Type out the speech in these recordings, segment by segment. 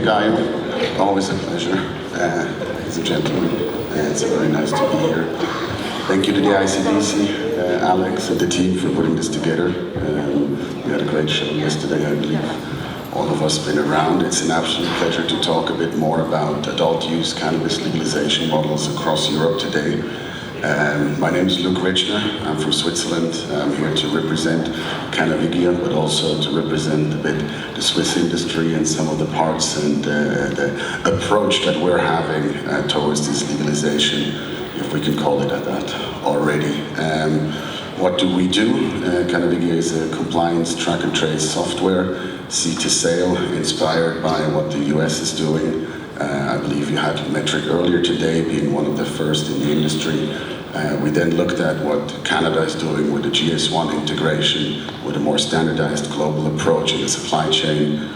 Gaio. Always a pleasure. Ladies and gentlemen, it's very nice to be here. Thank you to the ICBC, Alex and the team for putting this together. We had a great show yesterday, I believe. All of us been around. It's an absolute pleasure to talk a bit more about adult use cannabis legalization models across Europe today. My name is Luke Richner. I'm from Switzerland. I'm here to represent Cannavigia, but also to represent a bit the Swiss industry and some of the parts and the approach that we're having towards this legalization, if we can call it that already. What do we do? Cannavigia is a compliance track and trace software, seed to sale, inspired by what the US is doing. I believe you had Metric earlier today, being one of the first in the industry. We then looked at what Canada is doing with the GS1 integration, with a more standardized global approach in the supply chain.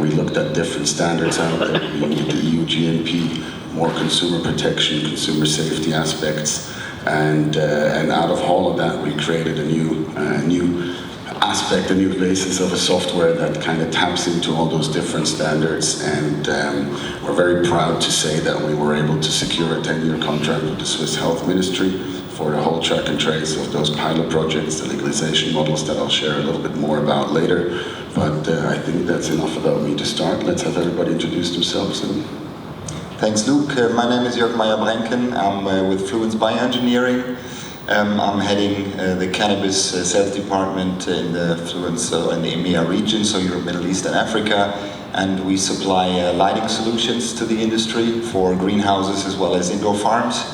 We looked at different standards out there, being the EU GMP, more consumer protection, consumer safety aspects, and out of all of that, we created a new aspect, a new basis of a software that kind of taps into all those different standards, and we're very proud to say that we were able to secure a 10-year contract with the Swiss Health Ministry for the whole track and trace of those pilot projects, the legalization models that I'll share a little bit more about later. But I think that's enough about me to start. Let's have everybody introduce themselves. Thanks, Luke. My name is Jörg Meyer-Brenken. I'm with Fluence Bioengineering. I'm heading the cannabis sales department in the Fluence in the EMEA region, so Europe, Middle East and Africa, and we supply lighting solutions to the industry for greenhouses as well as indoor farms.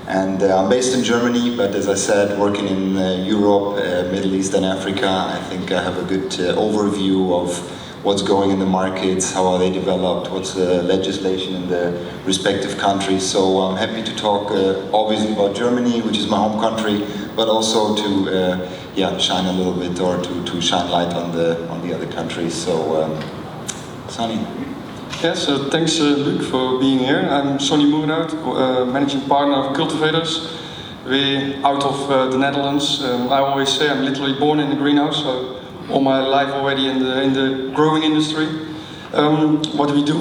And I'm based in Germany, but as I said, working in Europe, Middle East and Africa. I think I have a good overview of what's going in the markets, how are they developed, what's the legislation in the respective countries. So I'm happy to talk obviously about Germany, which is my home country, but also to shine a little bit or to shine light on the other countries. So Sonny. Yes, thanks Luc for being here. I'm Sonny Moerenhout, managing partner of Cultivators. We're out of the Netherlands. I always say I'm literally born in the greenhouse, so all my life already in the growing industry. What do?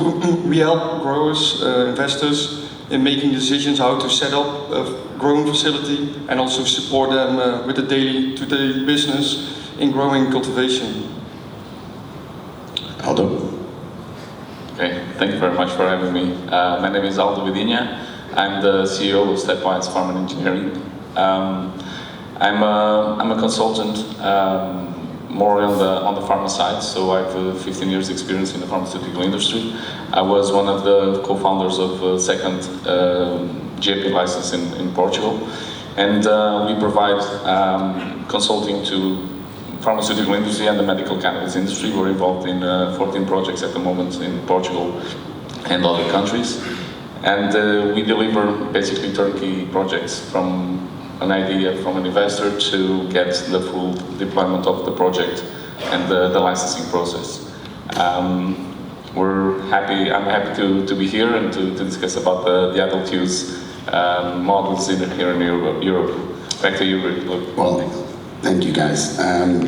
We help growers, investors in making decisions how to set up a growing facility and also support them with the day-to-day business in growing cultivation. Aldo? Okay, thank you very much for having me. My name is Aldo Vidinha. I'm the CEO of Stepwise Farm and Engineering. I'm a consultant, more on the pharma side, so I have 15 years experience in the pharmaceutical industry. I was one of the co-founders of second GMP license in Portugal, and we provide consulting to pharmaceutical industry and the medical cannabis industry. We're involved in 14 projects at the moment in Portugal and other countries, and we deliver basically turnkey projects from an idea from an investor to get the full deployment of the project and the licensing process. I'm happy to be here and to discuss about the adult use models here in Europe. Back to you, Luke. Well, thank you guys.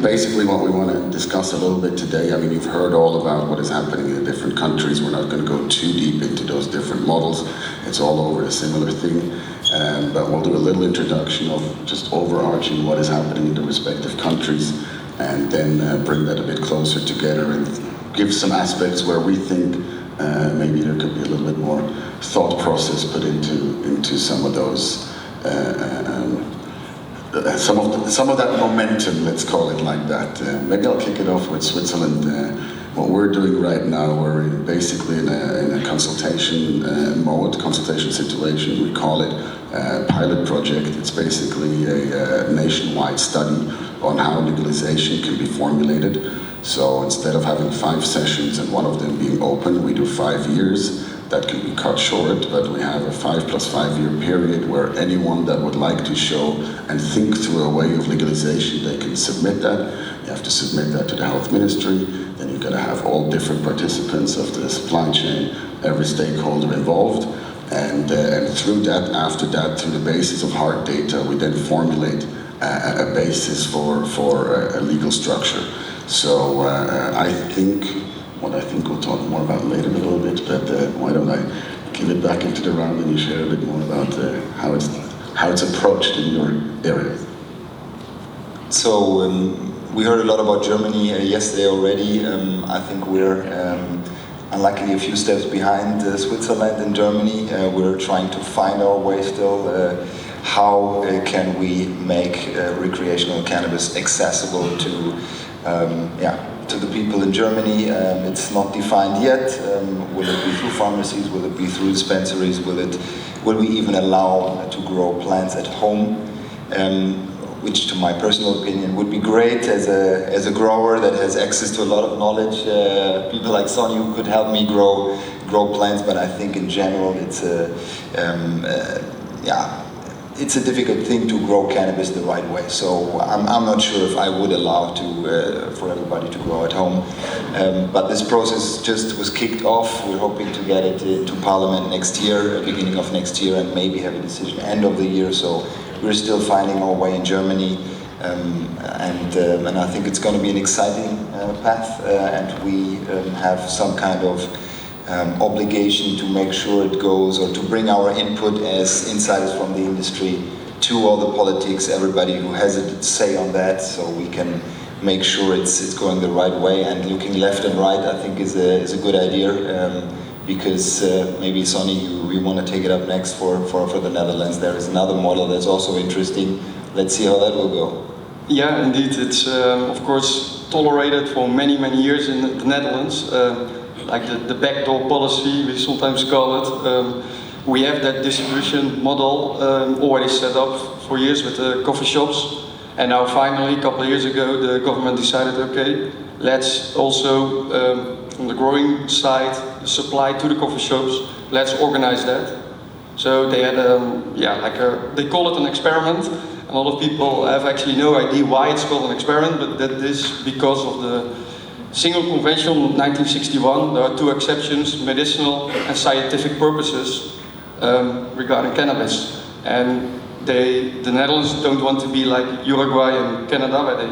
Basically what we want to discuss a little bit today, I mean, you've heard all about what is happening in the different countries. We're not going to go too deep into those different models. It's all over a similar thing. But we'll do a little introduction of just overarching what is happening in the respective countries, and then bring that a bit closer together and give some aspects where we think maybe there could be a little bit more thought process put into some of those, some of that momentum, let's call it like that. Maybe I'll kick it off with Switzerland. What we're doing right now, we're basically in a consultation consultation situation. We call it a pilot project. It's basically a nationwide study on how legalization can be formulated. So instead of having 5 sessions and one of them being open, we do 5 years. That can be cut short, but we have a 5 + 5 year period where anyone that would like to show and think through a way of legalization, they can submit that. You have to submit that to the health ministry. Then you've got to have all different participants of the supply chain, every stakeholder involved. And through that, after that, through the basis of hard data, we then formulate a basis for a legal structure. So I think what I think we'll talk more about later a little bit, but why don't I give it back into the round and you share a bit more about how it's approached in your area. So we heard a lot about Germany yesterday already. I think we're unluckily a few steps behind Switzerland and Germany. We're trying to find our way still. How can we make recreational cannabis accessible to the people in Germany? It's not defined yet. Will it be through pharmacies? Will it be through dispensaries? Will we even allow to grow plants at home? Which, to my personal opinion, would be great as a grower that has access to a lot of knowledge. People like Sonny who could help me grow plants, but I think in general it's a difficult thing to grow cannabis the right way. So I'm not sure if I would allow for everybody to grow at home. But this process just was kicked off. We're hoping to get it into Parliament next year, beginning of next year, and maybe have a decision end of the year. So we're still finding our way in Germany, and I think it's going to be an exciting path, and we have some kind of obligation to make sure it goes, or to bring our input as insiders from the industry to all the politics, everybody who has a say on that, so we can make sure it's going the right way. And looking left and right, I think is a good idea, because maybe Sonny, you want to take it up next for the Netherlands. There is another model that's also interesting. Let's see how that will go. Yeah, indeed, it's of course tolerated for many years in the Netherlands. Like the backdoor policy, we sometimes call it. We have that distribution model already set up for years with the coffee shops, and now finally, a couple of years ago, the government decided, okay, let's also, on the growing side, supply to the coffee shops, let's organize that. So they had, they call it an experiment, and a lot of people have actually no idea why it's called an experiment, but that is because of the Single Convention of 1961. There are two exceptions: medicinal and scientific purposes regarding cannabis. And the Netherlands don't want to be like Uruguay and Canada, where they,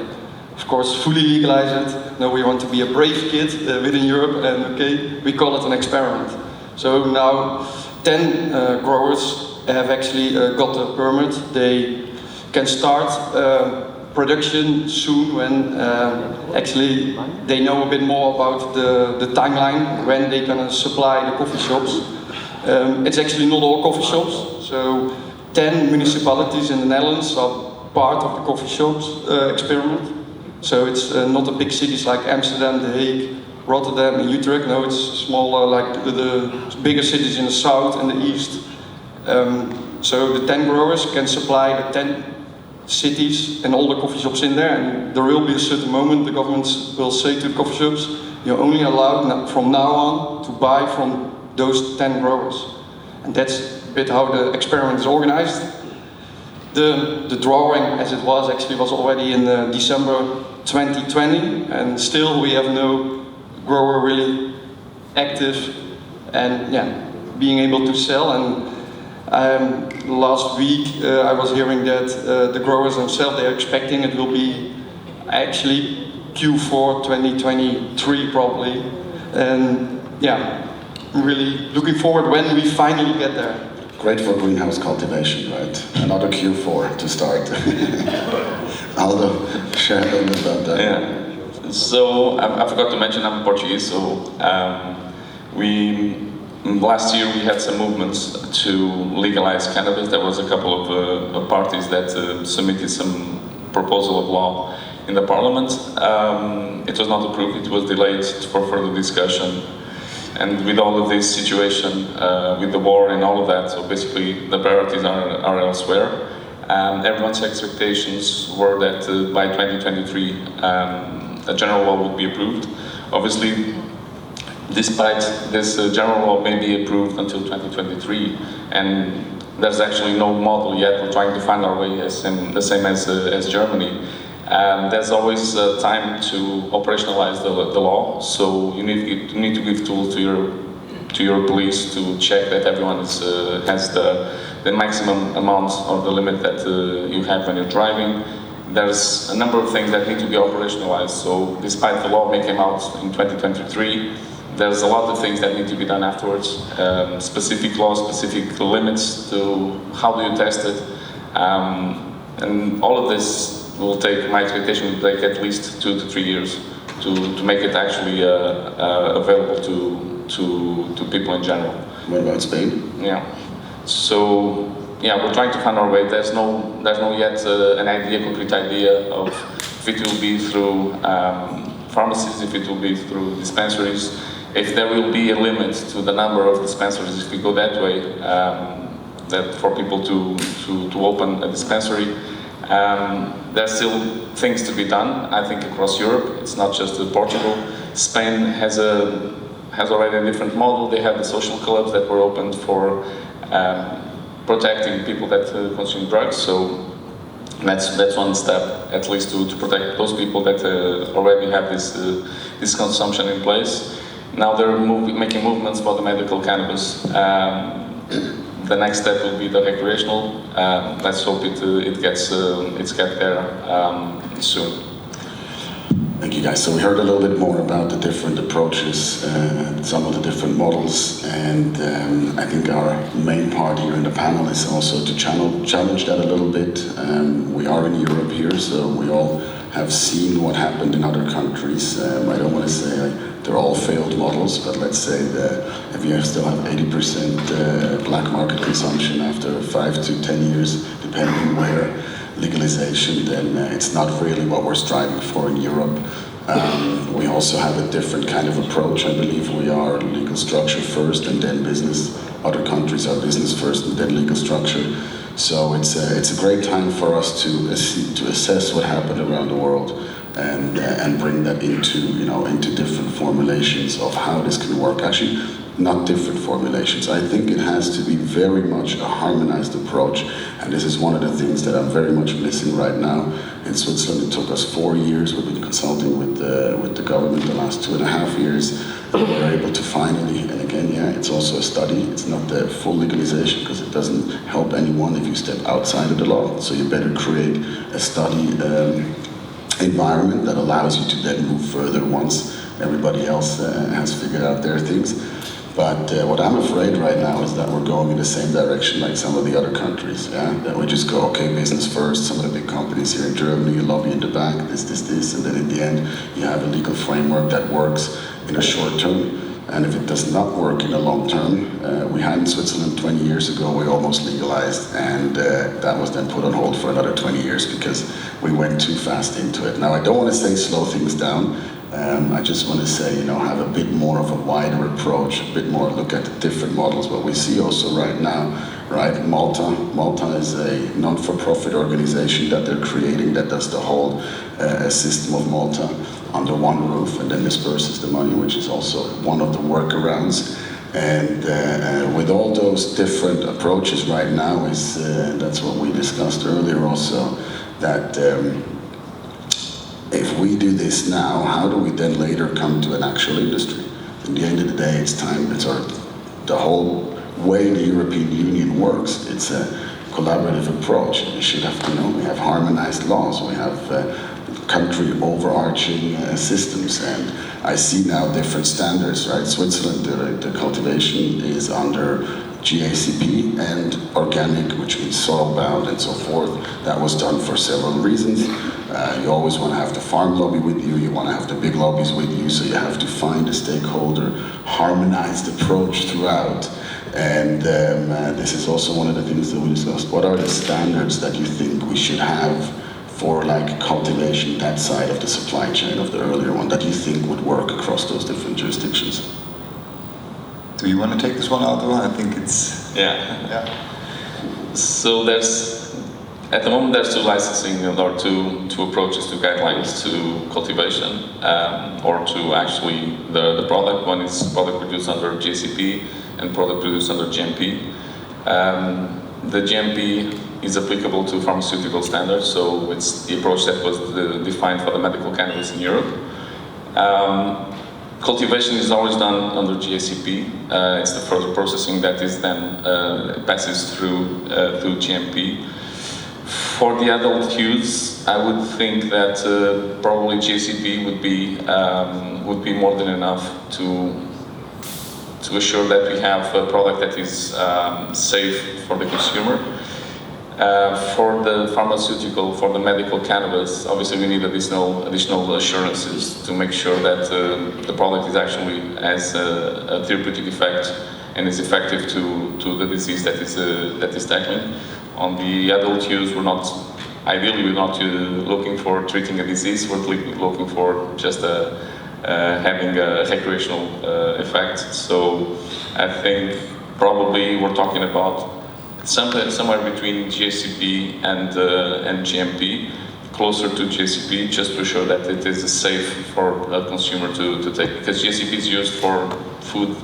of course, fully legalize it. No, we want to be a brave kid within Europe, and okay, we call it an experiment. So now 10 growers have actually got a permit. They can start production soon when actually they know a bit more about the timeline when they're going to supply the coffee shops. It's actually not all coffee shops, so 10 municipalities in the Netherlands are part of the coffee shops experiment. So it's not the big cities like Amsterdam, The Hague, Rotterdam and Utrecht. No, it's smaller, like the bigger cities in the south and the east. So the 10 growers can supply the 10 cities and all the coffee shops in there, and there will be a certain moment the government will say to the coffee shops, you're only allowed from now on to buy from those 10 growers. And that's a bit how the experiment is organized. The drawing, as it was, actually was already in December 2020, and still we have no grower really active and being able to sell. And last week I was hearing that the growers themselves, they're expecting it will be actually Q4 2023 probably. And I'm really looking forward when we finally get there. Great for greenhouse cultivation, right? Another Q4 to start. Aldo, share a little bit about that. Yeah. So I forgot to mention I'm Portuguese. So last year we had some movements to legalize cannabis. There was a couple of parties that submitted some proposal of law in the parliament. It was not approved. It was delayed for further discussion. And with all of this situation, with the war and all of that, so basically the priorities are elsewhere. Everyone's expectations were that by 2023 a general law would be approved. Obviously, despite this general law may be approved until 2023, and there's actually no model yet. We're trying to find our way, the same as Germany. There's always time to operationalize the law, so you need to give tools to your police to check that everyone has the maximum amount or the limit that you have when you're driving. there's a number of things that need to be operationalized. So despite the law may come out in 2023, there's a lot of things that need to be done afterwards. Specific laws, specific limits to how do you test it. And all of this will take, my expectation will take at least 2 to 3 years to make it actually available to people in general. What about Spain? Yeah. So yeah, we're trying to find our way. There's no yet an idea, concrete idea of if it will be through pharmacies, if it will be through dispensaries, if there will be a limit to the number of dispensaries if we go that way, that for people to open a dispensary. There's still things to be done, I think, across Europe. It's not just Portugal. Spain has already a different model. They have the social clubs that were opened for protecting people that consume drugs. So that's one step, at least to protect those people that already have this consumption in place. Now they're making movements for the medical cannabis. The next step will be the recreational. Let's hope it gets there soon. Thank you, guys. So we heard a little bit more about the different approaches, some of the different models, and I think our main part here in the panel is also to challenge that a little bit. We are in Europe here, so we all have seen what happened in other countries. I don't want to say they're all failed models, but let's say that if you still have 80% black market consumption after 5 to 10 years, depending where, legalization, then it's not really what we're striving for in Europe. We also have a different kind of approach. I believe we are legal structure first and then business. Other countries are business first and then legal structure. So it's a great time for us to assess what happened around the world and bring that into different formulations of how this can work. Actually, not different formulations. I think it has to be very much a harmonized approach, and this is one of the things that I'm very much missing right now. In Switzerland, it took us 4 years. We've been consulting with the government the last 2.5 years. We were able to finally, and again, yeah, it's also a study. It's not the full legalization because it doesn't help anyone if you step outside of the law. So you better create a study environment that allows you to then move further once everybody else has figured out their things. But what I'm afraid right now is that we're going in the same direction like some of the other countries, yeah? That we just go, okay, business first, some of the big companies here in Germany, you lobby in the back, this, and then in the end, you have a legal framework that works in a short term. And if it does not work in the long term, we had in Switzerland 20 years ago, we almost legalized, and that was then put on hold for another 20 years because we went too fast into it. Now, I don't want to say slow things down. I just want to say, have a bit more of a wider approach, a bit more look at the different models. What we see also right now, right, Malta is a non-for-profit organization that they're creating that does the whole system of Malta under one roof and then disperses the money, which is also one of the workarounds. And with all those different approaches right now that's what we discussed earlier also, that if we do this now, how do we then later come to an actual industry? At the end of the day, it's time, the whole way the European Union works, it's a collaborative approach. We should have, we have harmonized laws, we have country overarching systems, and I see now different standards, right? Switzerland, the cultivation is under GACP and organic, which means soil bound and so forth. That was done for several reasons. You always want to have the farm lobby with you, you want to have the big lobbies with you, so you have to find a stakeholder, harmonized approach throughout. And this is also one of the things that we discussed. What are the standards that you think we should have for like cultivation, that side of the supply chain of the earlier one, that you think would work across those different jurisdictions? Do you want to take this one, Aldo? I think it's... Yeah. So at the moment there's two licensing or two approaches to guidelines to cultivation or to actually the product. One is product produced under GCP and product produced under GMP. The GMP is applicable to pharmaceutical standards, so it's the approach that was defined for the medical cannabis in Europe. Cultivation is always done under GACP. It's the further processing that is then passes through GMP. For the adult use, I would think that probably GCP would be more than enough to assure that we have a product that is safe for the consumer. For the pharmaceutical, for the medical cannabis, obviously we need additional assurances to make sure that the product is actually has a therapeutic effect and is effective to the disease that is tackling. On the adult use, ideally we're not looking for treating a disease, we're looking for just having a recreational effect. So I think probably we're talking about somewhere between GCP and GMP, closer to GCP, just to ensure that it is safe for a consumer to take, because GCP is used for food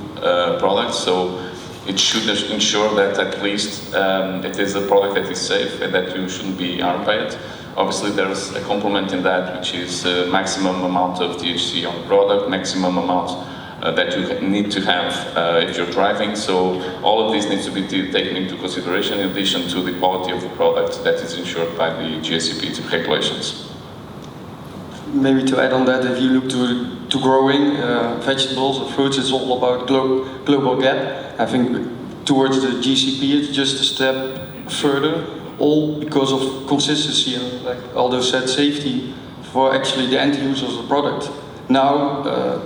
products, so it should ensure that at least it is a product that is safe and that you shouldn't be harmed by it. Obviously there's a complement in that, which is maximum amount of THC on the product, maximum amount that you need to have if you're driving. So all of this needs to be taken into consideration in addition to the quality of the product that is ensured by the GACP regulations. Maybe to add on that, if you look to growing vegetables or fruits, it's all about global gap. I think towards the GCP, it's just a step further, all because of consistency and, like Aldo said, safety for actually the end users of the product. Now,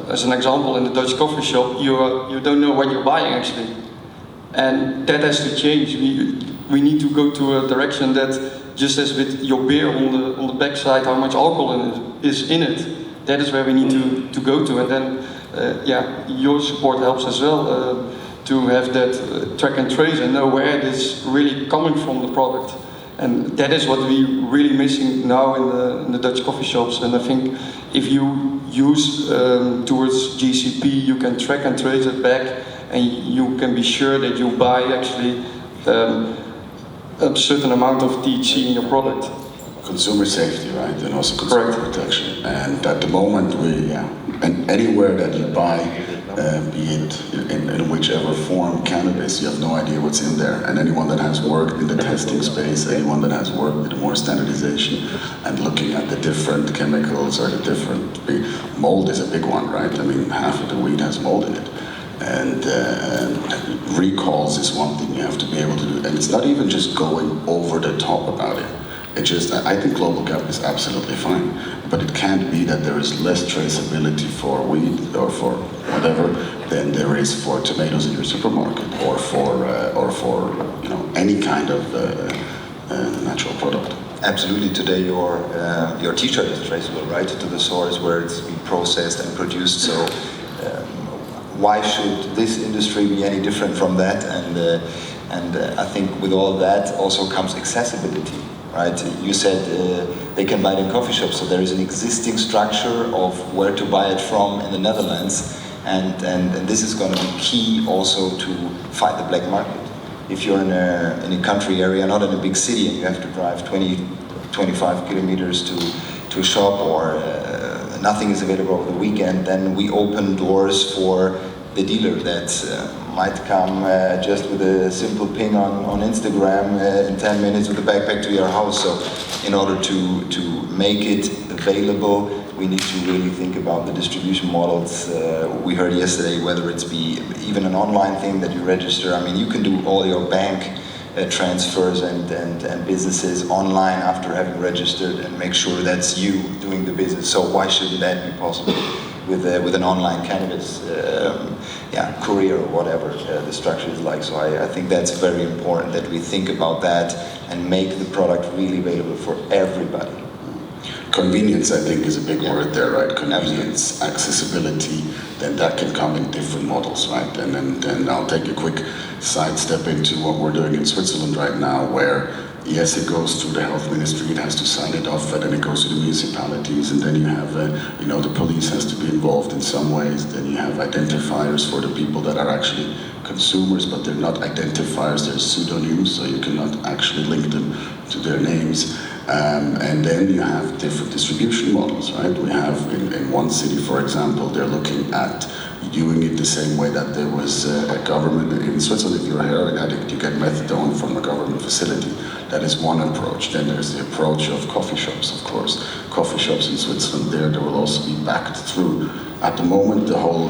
as an example, in the Dutch coffee shop, you don't know what you're buying actually, and that has to change. We need to go to a direction that, just as with your beer on the backside, how much alcohol is in it. That is where we need to go to, and then your support helps as well to have that track and trace and know where it is really coming from, the product. And that is what we're really missing now in the Dutch coffee shops. And I think if you use towards GCP, you can track and trace it back, and you can be sure that you buy actually a certain amount of THC in your product. Consumer safety, right, and also consumer protection. And at the moment, and anywhere that you buy, be it in whichever form, cannabis, you have no idea what's in there. And anyone that has worked in the testing space, anyone that has worked with more standardization and looking at the different chemicals or the different, mold is a big one, right? I mean, half of the weed has mold in it. And recalls is one thing you have to be able to do. And it's not even just going over the top about it. It just, I think global gap is absolutely fine, but it can't be that there is less traceability for weed or for whatever than there is for tomatoes in your supermarket or for any kind of natural product. Absolutely. Today your T-shirt is traceable, right, to the source where it's been processed and produced. So why should this industry be any different from that? And I think with all that also comes accessibility. Right, you said they can buy it in coffee shops, so there is an existing structure of where to buy it from in the Netherlands, and this is going to be key also to fight the black market. If you're in a country area, not in a big city, and you have to drive 20-25 kilometers to a shop, or nothing is available over the weekend, then we open doors for the dealer that might come just with a simple ping on Instagram in 10 minutes with a backpack to your house. So in order to make it available, we need to really think about the distribution models. We heard yesterday whether it's be even an online thing that you register. I mean, you can do all your bank transfers and businesses online after having registered and make sure that's you doing the business. So why shouldn't that be possible with an online cannabis courier or whatever the structure is like? So I think that's very important that we think about that and make the product really available for everybody. Convenience, I think, is a big word there, right? Convenience, accessibility, then that can come in different models, right? And then I'll take a quick sidestep into what we're doing in Switzerland right now, where yes, it goes through the health ministry, it has to sign it off, and then it goes to the municipalities, and then you have, the police has to be involved in some ways, then you have identifiers for the people that are actually consumers, but they're not identifiers, they're pseudonyms, so you cannot actually link them to their names. And then you have different distribution models, right? We have in one city, for example, they're looking at doing it the same way that there was a government. In Switzerland, if you're a heroin addict, you get methadone from a government facility. That is one approach. Then there's the approach of coffee shops, of course. Coffee shops in Switzerland, there will also be backed through. At the moment, the whole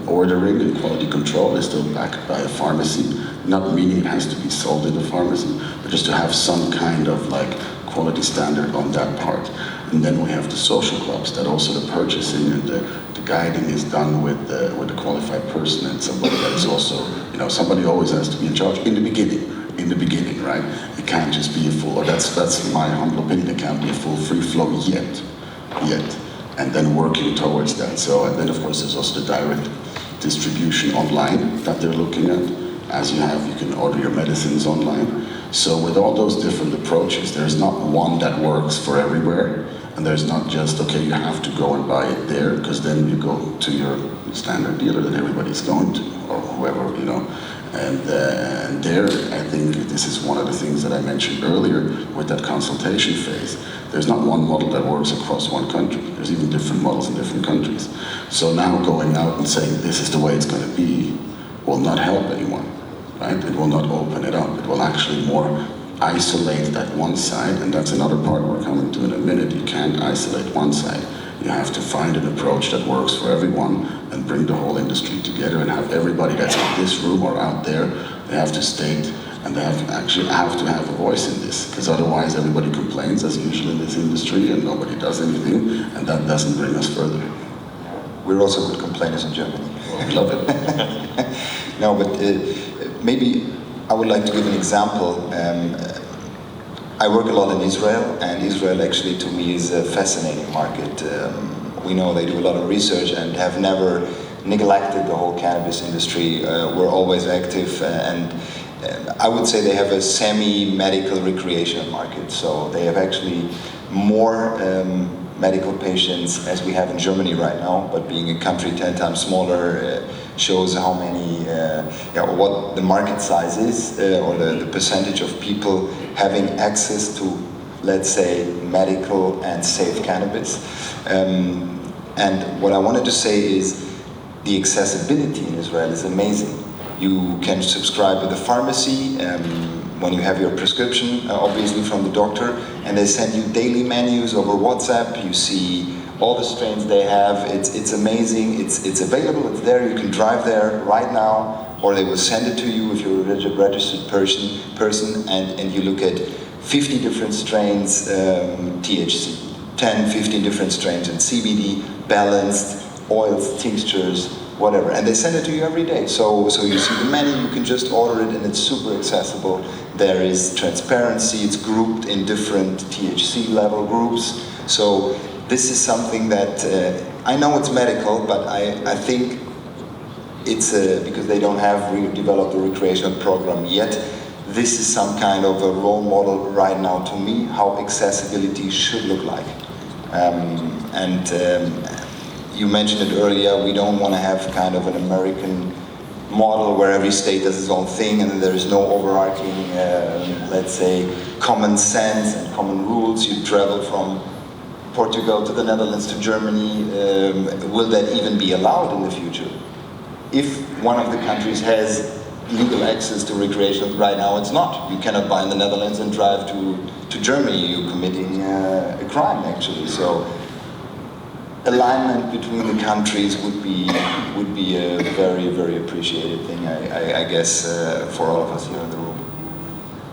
ordering and quality control is still backed by a pharmacy, not meaning it has to be sold in a pharmacy, but just to have some kind of like quality standard on that part. And then we have the social clubs that also the purchasing and the guiding is done with a qualified person and somebody that is also, somebody always has to be in charge in the beginning, right? It can't just be a full, or that's my humble opinion, it can't be a full free flow yet. And then working towards that. So, and then of course there's also the direct distribution online that they're looking at. As you can order your medicines online. So with all those different approaches, there's not one that works for everywhere. And there's not just, okay, you have to go and buy it there, because then you go to your standard dealer that everybody's going to, or whoever, And there, I think this is one of the things that I mentioned earlier with that consultation phase. There's not one model that works across one country. There's even different models in different countries. So now going out and saying this is the way it's going to be will not help anyone, right? It will not open it up. It will actually more isolate that one side, and that's another part we're coming to in a minute. You can't isolate one side. You have to find an approach that works for everyone and bring the whole industry together and have everybody that's in this room or out there, they have to state and they have to have a voice in this, because otherwise everybody complains, as usual in this industry, and nobody does anything, and that doesn't bring us further. We're also good complainers in Germany. Well, we love it. No, but maybe I would like to give an example. I work a lot in Israel, and Israel actually to me is a fascinating market. We know they do a lot of research and have never neglected the whole cannabis industry. We're always active, and I would say they have a semi-medical recreational market. So they have actually more medical patients as we have in Germany right now, but being a country 10 times smaller shows how many, what the market size is, or the percentage of people having access to, let's say, medical and safe cannabis. And what I wanted to say is the accessibility in Israel is amazing. You can subscribe to the pharmacy when you have your prescription, obviously from the doctor, and they send you daily menus over WhatsApp. You see all the strains they have. It's amazing. It's available. It's there. You can drive there right now, or they will send it to you if you're a registered person, and you look at 50 different strains, THC, 10, 15 different strains, and CBD, balanced, oils, tinctures, whatever, and they send it to you every day. So you see the menu, you can just order it, and it's super accessible. There is transparency, it's grouped in different THC level groups. So this is something that, I know it's medical, but I think it's, because they don't have developed a recreational program yet, this is some kind of a role model right now to me, how accessibility should look like. You mentioned it earlier, we don't want to have kind of an American model where every state does its own thing and there is no overarching, let's say, common sense and common rules. You travel from Portugal to the Netherlands to Germany. Will that even be allowed in the future? If one of the countries has legal access to recreation, right now it's not. You cannot buy in the Netherlands and drive to Germany. You're committing a crime, actually. So alignment between the countries would be a very, very appreciated thing, I guess, for all of us here in the room.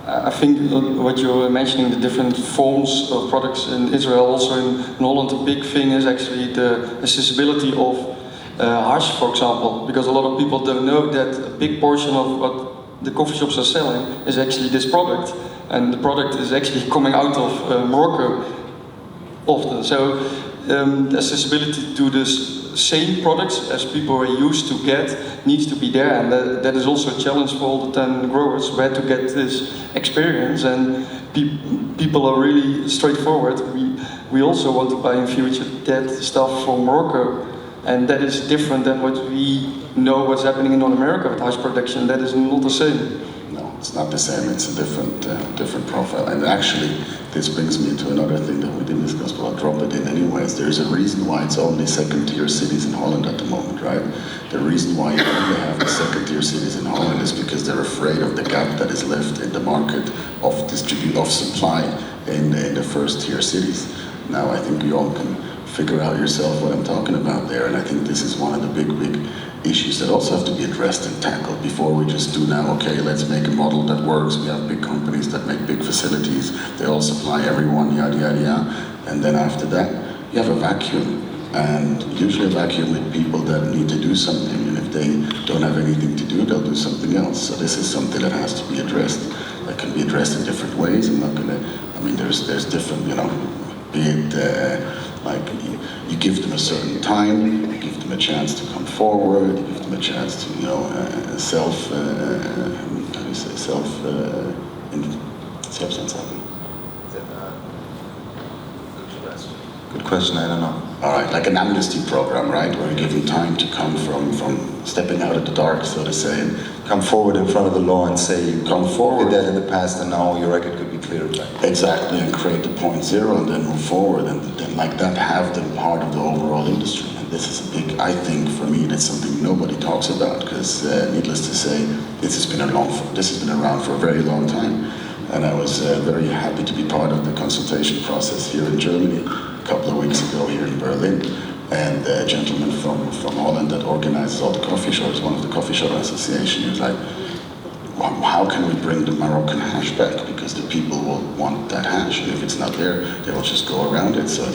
I think what you were mentioning, the different forms of products in Israel, also in Holland, a big thing is actually the accessibility of hash, for example, because a lot of people don't know that a big portion of what the coffee shops are selling is actually this product, and the product is actually coming out of Morocco often. So the accessibility to the same products as people are used to get needs to be there, and that is also a challenge for all the 10 growers where to get this experience. And people are really straightforward. We also want to buy in future that stuff from Morocco, and that is different than what we know what's happening in North America with hash production. That is not the same. No, It's not the same. It's a different profile. And actually, this brings me to another thing that we didn't discuss, but I'll drop it in anyways. There's a reason why it's only second-tier cities in Holland at the moment, right? The reason why you only have the second-tier cities in Holland is because they're afraid of the gap that is left in the market of supply in the first-tier cities. Now, I think you all can figure out yourself what I'm talking about there, and I think this is one of the big issues that also have to be addressed and tackled before we just do now, okay, let's make a model that works. We have big companies that make big facilities, they all supply everyone, yada, yada, yada. And then after that, you have a vacuum. And usually a vacuum with people that need to do something, and if they don't have anything to do, they'll do something else. So this is something that has to be addressed. That can be addressed in different ways. I'm not gonna, I mean, there's different, you know, be it like you give them a certain time, you give them a chance to come forward, you give them a chance to, you know, Good question, I don't know. All right, like an amnesty program, right? Where you give them time to come from stepping out of the dark, so to say. And come forward in front of the law and say you come forward. did that in the past and now your record could be cleared. Exactly, and create the point zero and then move forward and then like that have them part of the overall industry. And this is a big, I think for me, that's something nobody talks about because needless to say, this has been around for a very long time. And I was very happy to be part of the consultation process here in Germany a couple of weeks ago here in Berlin. And a gentleman from Holland that organizes all the coffee shops, one of the coffee shop association, he was like, how can we bring the Moroccan hash back? Because the people will want that hash, and if it's not there, they will just go around it. So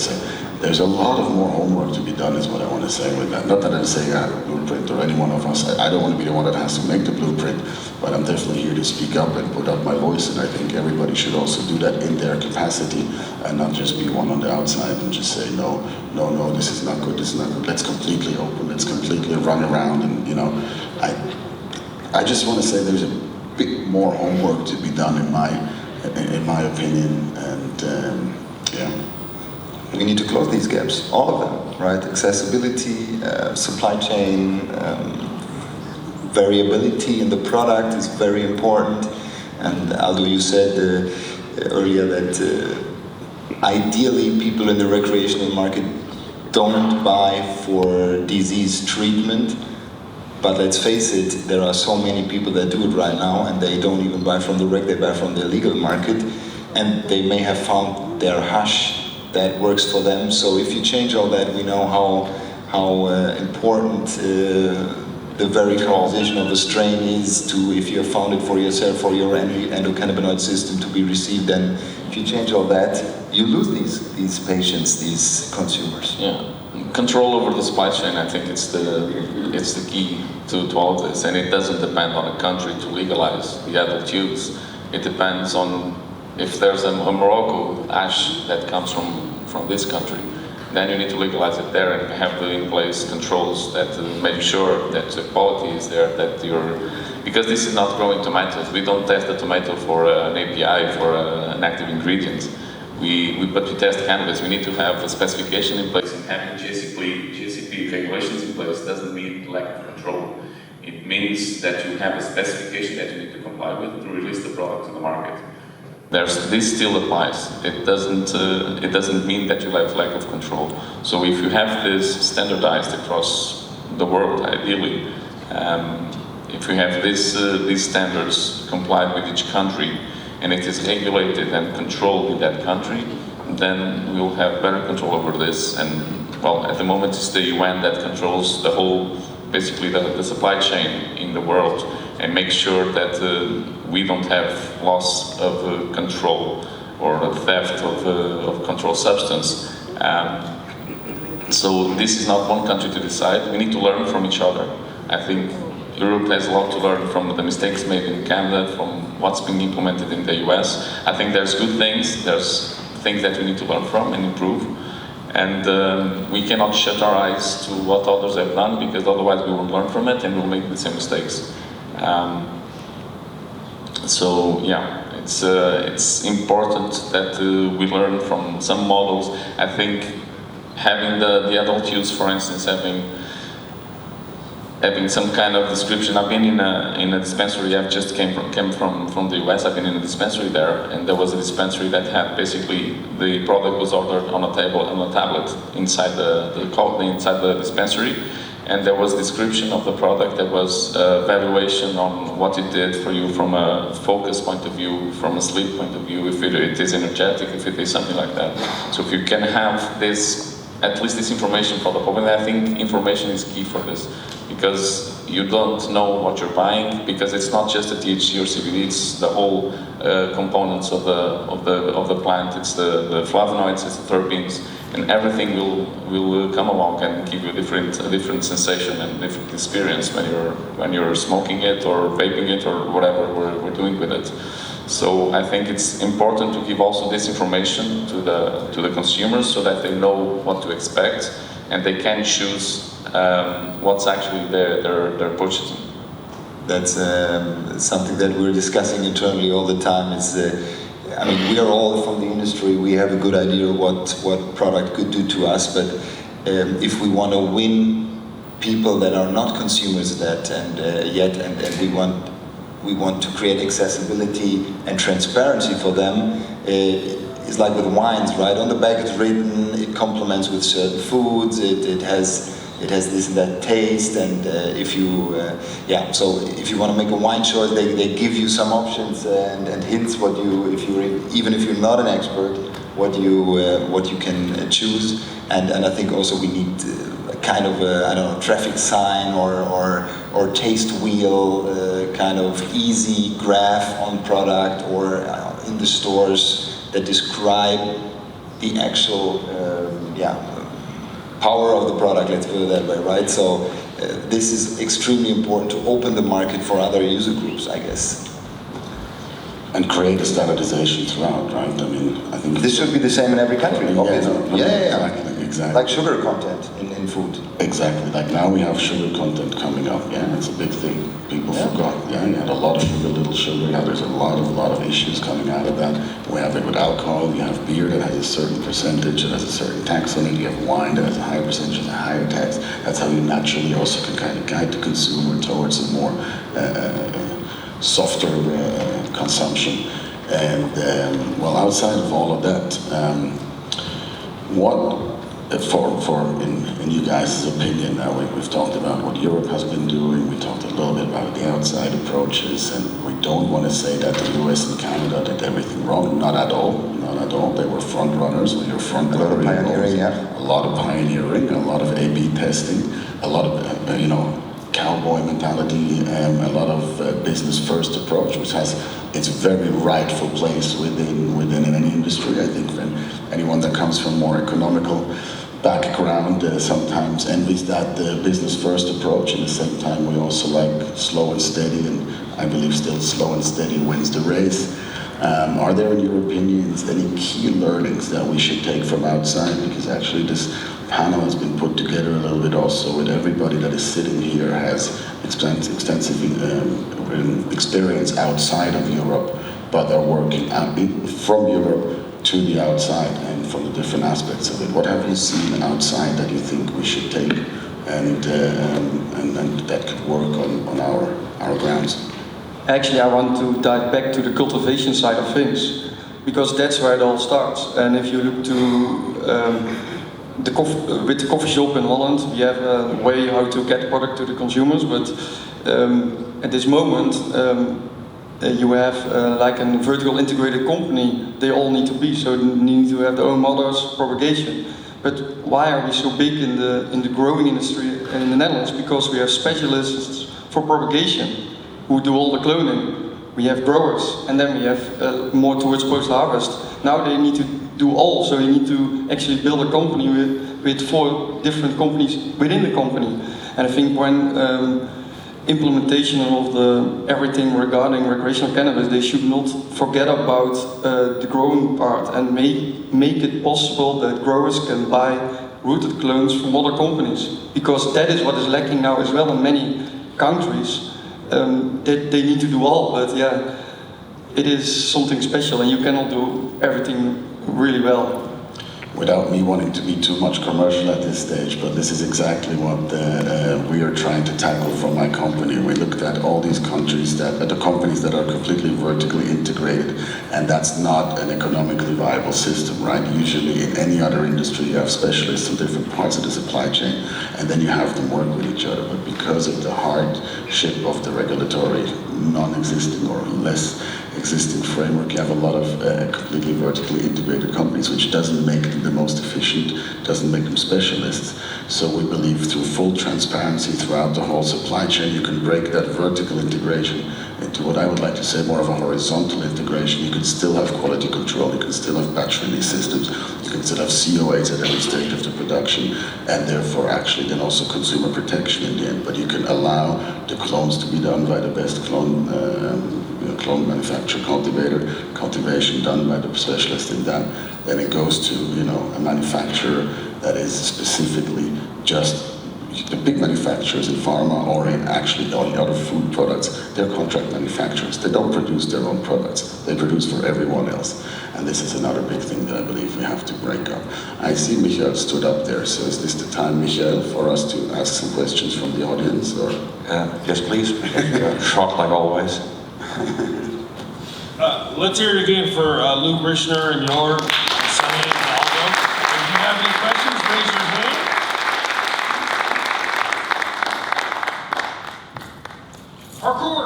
there's a lot of more homework to be done is what I want to say with that. Not that I'm saying I have a blueprint or any one of us. I don't want to be the one that has to make the blueprint, but I'm definitely here to speak up and put up my voice, and I think everybody should also do that in their capacity and not just be one on the outside and just say, no, this is not good, this is not good. Let's completely open, let's completely run around, and you know, I just want to say there's a bit more homework to be done in my opinion, and yeah. We need to close these gaps, all of them, right? Accessibility, supply chain, variability in the product is very important. And Aldo, you said earlier that ideally people in the recreational market don't buy for disease treatment, but let's face it, there are so many people that do it right now and they don't even buy from the rec, they buy from the illegal market, and they may have found their hash that works for them. So if you change all that, we know how important the very composition of a strain is to, if you have found it for yourself, for your endocannabinoid system to be received, then if you change all that, you lose these patients, these consumers. Yeah, control over the supply chain, I think it's the key to all of this, and it doesn't depend on a country to legalize the adult use. It depends on if there's a Morocco hash that comes from this country, then you need to legalize it there and have in place controls that make sure that the quality is there, that because this is not growing tomatoes. We don't test the tomato for an API, for an active ingredient. But we test cannabis. We need to have a specification in place, and having GCP regulations in place doesn't mean lack of control. It means that you have a specification that you need to comply with to release the product to the market. This still applies. It doesn't mean that you have lack of control. So if you have this standardized across the world, ideally, if you have these standards complied with each country, and it is regulated and controlled in that country, then we will have better control over this. And well, at the moment it's the UN that controls the whole, basically the supply chain in the world, and make sure that we don't have loss of control or theft of controlled substance. So this is not one country to decide. We need to learn from each other. I think Europe has a lot to learn from the mistakes made in Canada, from what's being implemented in the US. I think there's good things, there's things that we need to learn from and improve. And we cannot shut our eyes to what others have done, because otherwise we will learn from it and we'll make the same mistakes. So yeah, it's important that we learn from some models. I think having the adult use, for instance, having having some kind of description. I've been in a dispensary. I've just came from the US. I've been in a dispensary there, and there was a dispensary that had basically the product was ordered on a tablet inside inside the dispensary, and there was description of the product. There was evaluation on what it did for you from a focus point of view, from a sleep point of view, if it is energetic, if it is something like that. So if you can have this, at least this information for the public, I think information is key for this, because you don't know what you're buying, because it's not just the THC or CBD, it's the whole components of the plant. It's the flavonoids, it's the terpenes, and everything will come along and give you a different sensation and different experience when you're smoking it or vaping it or whatever we're doing with it. So I think it's important to give also this information to the consumers, so that they know what to expect and they can choose what's actually they're purchasing. That's something that we're discussing internally all the time. I mean, we are all from the industry. We have a good idea what product could do to us, but if we want to win people that are not consumers that and we want to create accessibility and transparency for them. It's like with wines, right? On the back it's written, it complements with certain foods, it has this and that taste, and so if you want to make a wine choice, they give you some options and hints even if you're not an expert, what you can choose, and I think also we need a kind of a traffic sign or taste wheel, kind of easy graph on product or in the stores that describe the actual power of the product, let's put it that way, right? So this is extremely important to open the market for other user groups, I guess. And create a standardization throughout, right? I mean, I think this should be the same in every country, obviously. Exactly. Like sugar content in food. Exactly. Like now we have sugar content coming up. Yeah, it's a big thing. People forgot. Yeah, you had a lot of sugar, little sugar. Now there's a lot of issues coming out of that. We have it with alcohol. You have beer that has a certain percentage, that has a certain tax on it. You have wine that has a higher percentage, a higher tax. That's how you naturally also can kind of guide the consumer towards a more softer consumption. And outside of all of that, in you guys' opinion, now we've talked about what Europe has been doing, we talked a little bit about the outside approaches, and we don't want to say that the US and Canada did everything wrong, not at all. They were front runners, we were front runners. A lot of pioneering, A lot of pioneering, a lot of A/B testing, a lot of, cowboy mentality, a lot of business first approach, which has its very rightful place within any industry. I think when anyone that comes from more economical background sometimes envies that business first approach. At the same time, we also like slow and steady, and I believe still slow and steady wins the race. Are there, in your opinions, any key learnings that we should take from outside? Because actually this panel has been put together a little bit also with everybody that is sitting here has extensive experience outside of Europe, but are working from Europe to the outside and from the different aspects of it. What have you seen outside that you think we should take and that could work on our grounds? Actually, I want to dive back to the cultivation side of things, because that's where it all starts. And if you look to with the coffee shop in Holland, we have a way how to get product to the consumers, but at this moment you have like a vertical integrated company. They all need to be, so they need to have their own models, propagation. But why are we so big in the growing industry in the Netherlands? Because we have specialists for propagation who do all the cloning. We have growers, and then we have more towards post-harvest. Now they need to do all, so you need to actually build a company with 4 different companies within the company. And I think when implementation of everything regarding recreational cannabis, they should not forget about the growing part and make it possible that growers can buy rooted clones from other companies, because that is what is lacking now as well in many countries. They need to do all, but yeah, it is something special, and you cannot do everything really well. without me wanting to be too much commercial at this stage, but this is exactly what we are trying to tackle from my company. We looked at all these countries, the companies that are completely vertically integrated, and that's not an economically viable system, right? Usually in any other industry you have specialists in different parts of the supply chain, and then you have them work with each other. But because of the hardship of the regulatory non-existing or less existing framework, you have a lot of completely vertically integrated companies, which doesn't make them the most efficient, doesn't make them specialists. So we believe through full transparency throughout the whole supply chain, you can break that vertical integration into what I would like to say more of a horizontal integration. You can still have quality control, you can still have batch release systems, you can still have COAs at every stage of the production, and therefore actually then also consumer protection in the end. But you can allow the clones to be done by the best clone manufacturer, cultivation done by the specialist in that. Then it goes to a manufacturer that is specifically just the big manufacturers in pharma or in actually all the other food products. They're contract manufacturers. They don't produce their own products. They produce for everyone else. And this is another big thing that I believe we have to break up. I see Michael stood up there, so is this the time, Michael, for us to ask some questions from the audience? Or? Yes, please. Short like always. Let's hear it again for Luke Richner and Jörg, Sonny, and Aldo. If you have any questions, raise your hand. Parkour!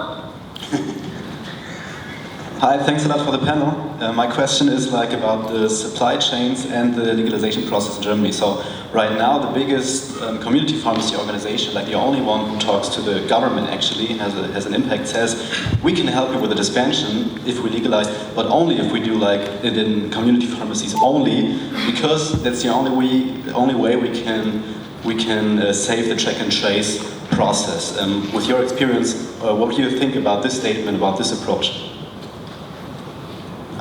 Hi, thanks a lot for the panel. My question is about the supply chains and the legalization process in Germany. So right now the biggest community pharmacy organization, the only one who talks to the government actually and has an impact, says we can help you with the dispensation if we legalize, but only if we do it in community pharmacies only, because that's the only way we can save the track and trace process. With your experience, what do you think about this statement, about this approach?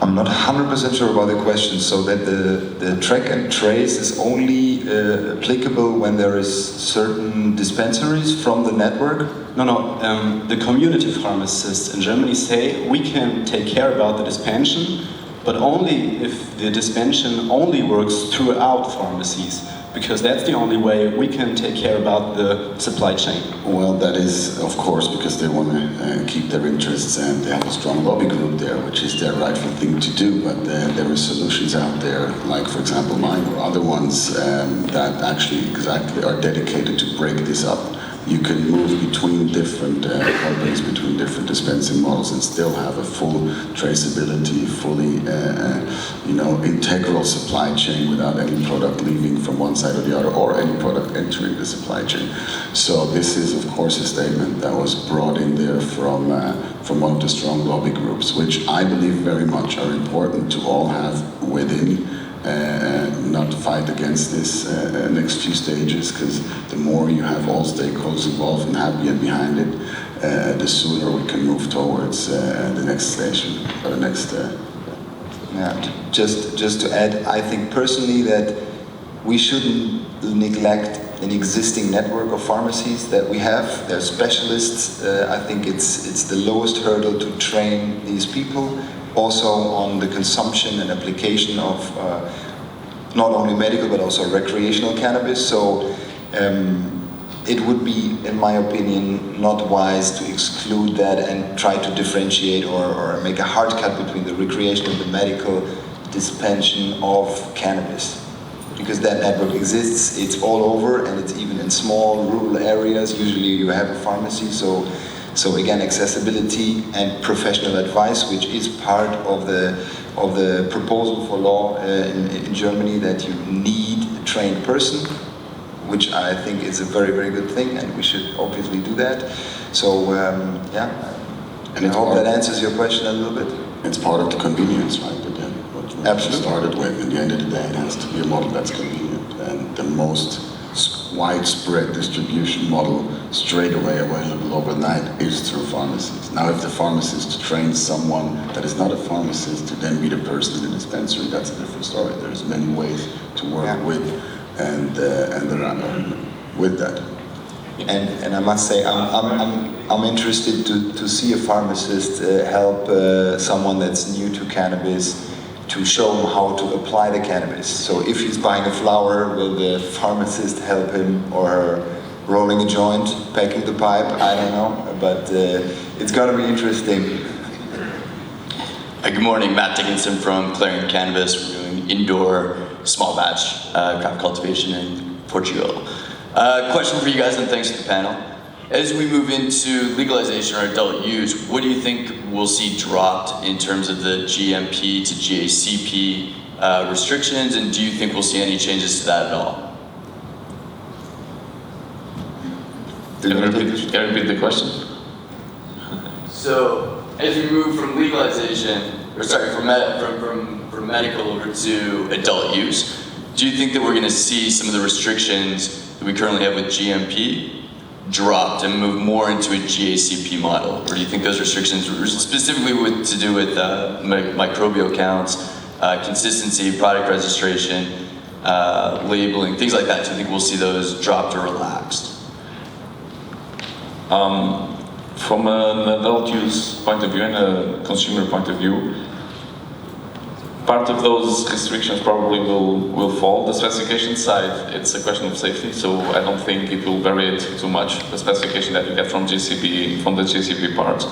I'm not 100% sure about the question. So that the track and trace is only applicable when there is certain dispensaries from the network? No. The community pharmacists in Germany say we can take care about the dispensation, but only if the dispensation only works throughout pharmacies, because that's the only way we can take care about the supply chain. Well, that is, of course, because they want to keep their interests, and they have a strong lobby group there, which is their rightful thing to do. But there are solutions out there, like, for example, mine or other ones, that actually exactly are dedicated to break this up. You can move between different companies, between different dispensing models, and still have a full traceability, fully, integral supply chain without any product leaving from one side or the other, or any product entering the supply chain. So this is, of course, a statement that was brought in there from one of the strong lobby groups, which I believe very much are important to all have within. Not fight against this next few stages, because the more you have all stakeholders involved and happy and behind it, the sooner we can move towards the next station or the next. Just to add, I think personally that we shouldn't neglect an existing network of pharmacies that we have. They're specialists. I think it's the lowest hurdle to train these people. Also on the consumption and application of not only medical but also recreational cannabis. So it would be, in my opinion, not wise to exclude that and try to differentiate or make a hard cut between the recreational and the medical dispensation of cannabis. Because that network exists, it's all over, and it's even in small rural areas. Usually you have a pharmacy, so again, accessibility and professional advice, which is part of the proposal for law in Germany, that you need a trained person, which I think is a very, very good thing, and we should obviously do that. So and I hope that answers your question a little bit. It's part of the convenience, right? Again, what we Absolutely. started with. At the end of the day, it has to be a model that's convenient, and the most widespread distribution model straight away available overnight is through pharmacies. Now, if the pharmacist trains someone that is not a pharmacist to then be the person in the dispensary, that's a different story. There's many ways to work with and with that. And I must say, I'm interested to see a pharmacist help someone that's new to cannabis to show him how to apply the cannabis. So if he's buying a flower, will the pharmacist help him, or her rolling a joint, packing the pipe? I don't know, but it's gonna be interesting. Good morning, Matt Dickinson from Clarion Cannabis. We're doing indoor small batch craft cultivation in Portugal. Question for you guys, and thanks to the panel. As we move into legalization or adult use, what do you think we'll see dropped in terms of the GMP to GACP restrictions, and do you think we'll see any changes to that at all? Can you repeat the question? So, as we move from legalization, or sorry, from medical over to adult use, do you think that we're going to see some of the restrictions that we currently have with GMP dropped and move more into a GACP model? Or do you think those restrictions, specifically to do with microbial counts, consistency, product registration, labeling, things like that, do you think we'll see those dropped or relaxed? From an adult use point of view and a consumer point of view, part of those restrictions probably will fall. The specification side, it's a question of safety, so I don't think it will vary it too much, the specification that you get from the GCP part.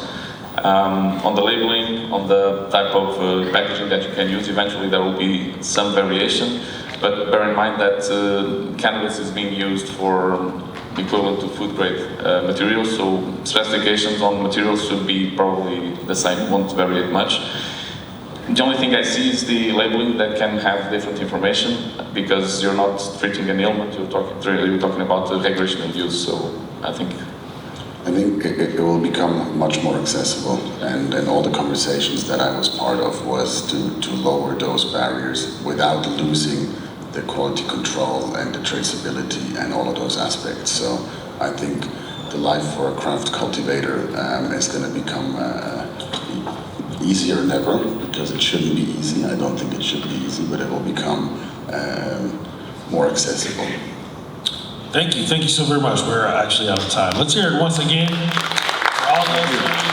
On the labeling, on the type of packaging that you can use, eventually there will be some variation, but bear in mind that cannabis is being used for equivalent to food grade materials, so specifications on materials should be probably the same, won't vary it much. The only thing I see is the labeling that can have different information, because you're not treating an ailment, you're talking about the recreational use, so I think it will become much more accessible, and all the conversations that I was part of was to lower those barriers without losing the quality control and the traceability and all of those aspects. So I think the life for a craft cultivator is going to become easier than ever, because it shouldn't be easy. I don't think it should be easy, but it will become more accessible. Thank you so very much. We're actually out of time. Let's hear it once again for all those.